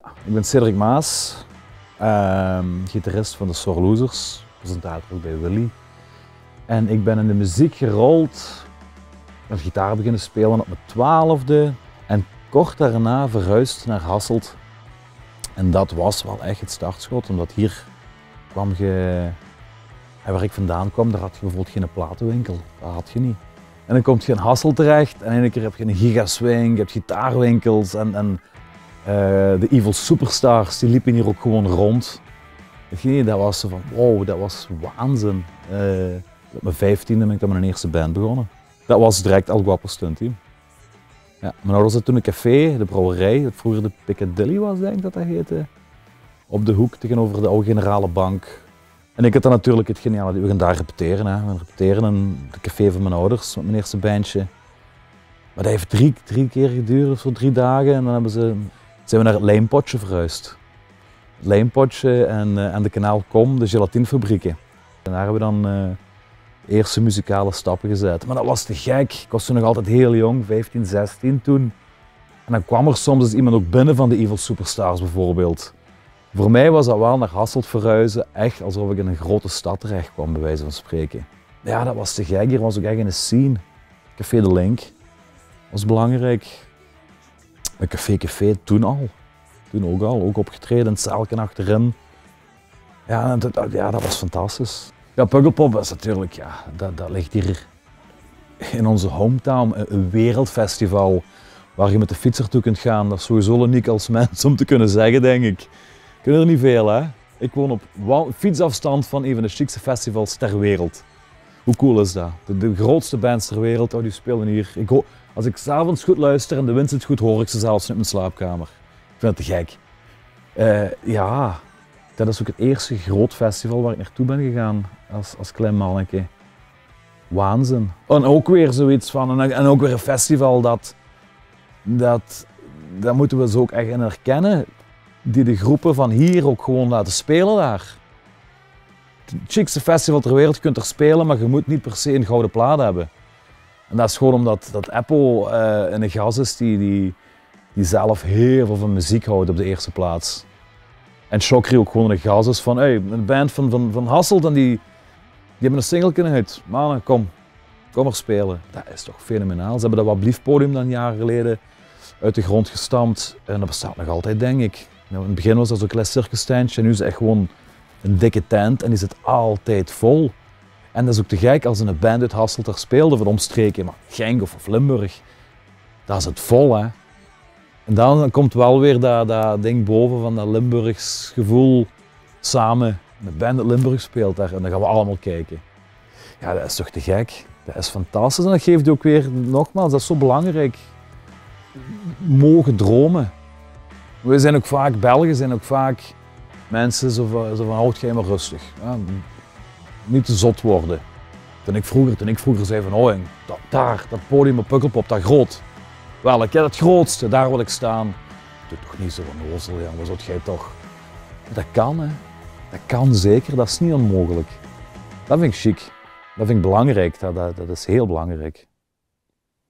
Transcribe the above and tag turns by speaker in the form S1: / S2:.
S1: Ik ben Cedric Maas, gitarist van de Sore Losers, presentator ook bij Willy. En ik ben in de muziek gerold, met gitaar beginnen spelen op mijn 12e en kort daarna verhuisd naar Hasselt. En dat was wel echt het startschot, omdat hier kwam je, waar ik vandaan kwam, daar had je bijvoorbeeld geen platenwinkel, dat had je niet. En dan kom je in Hasselt terecht en in één keer heb je een gigaswing, je hebt gitaarwinkels en de Evil Superstars, die liepen hier ook gewoon rond. Dat was zo van, wow, dat was waanzin. Op mijn 15e ben ik dan met een eerste band begonnen. Dat was direct El Guapo Stunt Team. Ja, mijn ouders hadden toen een café, de brouwerij, dat vroeger de Piccadilly was, denk ik dat dat heette. Op de hoek tegenover de oude Generale Bank. En ik had dan natuurlijk het geniale, we gaan daar repeteren. Hè. We gaan repeteren in het café van mijn ouders, met mijn eerste bandje. Maar dat heeft drie keer geduurd, voor 3 dagen. En dan zijn we naar het Lijmpotje verhuisd. Het Lijmpotje en de Kanaal Kom, de gelatinefabrieken. En daar hebben we dan eerste muzikale stappen gezet. Maar dat was te gek. Ik was toen nog altijd heel jong, 15, 16 toen. En dan kwam er soms eens iemand ook binnen van de Evil Superstars bijvoorbeeld. Voor mij was dat wel naar Hasselt verhuizen, echt alsof ik in een grote stad terecht kwam, bij wijze van spreken. Ja, dat was te gek. Hier was ook echt een scene. Café de Link was belangrijk. Een café toen al. Toen ook al, ook opgetreden, in het zaalken achterin. Ja, dat was fantastisch. Ja, Pukkelpop is natuurlijk, ja, dat ligt hier in onze hometown, een wereldfestival waar je met de fiets ertoe kunt gaan. Dat is sowieso uniek als mens om te kunnen zeggen, denk ik. Kunnen er niet veel, hè? Ik woon op fietsafstand van een van de chicste festivals ter wereld. Hoe cool is dat? De grootste bands ter wereld, die spelen hier. Als ik 's avonds goed luister en de wind zit goed, hoor ik ze zelfs in mijn slaapkamer. Ik vind het te gek. Ja, dat is ook het eerste groot festival waar ik naartoe ben gegaan als klein manneke. Waanzin. En ook weer zoiets van, en ook weer een festival dat moeten we zo ook echt in herkennen. Die de groepen van hier ook gewoon laten spelen daar. Het chicste festival ter wereld, je kunt er spelen, maar je moet niet per se een gouden plaat hebben. En dat is gewoon omdat Apple een gast is die zelf heel veel van muziek houdt op de eerste plaats. En Chokri ook gewoon een gast is van, hey, een band van Hasselt en die hebben een single uit. Mannen, kom maar spelen. Dat is toch fenomenaal. Ze hebben dat Wat Blieft podium dan jaren geleden uit de grond gestampt en dat bestaat nog altijd, denk ik. In het begin was dat zo'n klein circustentje en nu is het echt gewoon een dikke tent en die zit altijd vol. En dat is ook te gek als een band uit Hasselt er speelde van omstreken, maar Genk of Limburg, daar is het vol, hè. En dan komt wel weer dat ding boven van dat Limburgs gevoel samen. De band uit Limburg speelt daar en dan gaan we allemaal kijken. Ja, dat is toch te gek. Dat is fantastisch en dat geeft ook weer, nogmaals, dat is zo belangrijk. Mogen dromen. We zijn ook vaak, Belgen zijn ook vaak mensen zo van houd jij maar rustig. Ja, niet te zot worden. Toen ik vroeger zei van oh, dat podium op Pukkelpop, dat groot. Wel, ik heb het grootste, daar wil ik staan. Doe toch niet zo van ozel, ja, wat zult jij toch? Dat kan, hè. Dat kan zeker, dat is niet onmogelijk. Dat vind ik chic. Dat vind ik belangrijk, dat is heel belangrijk.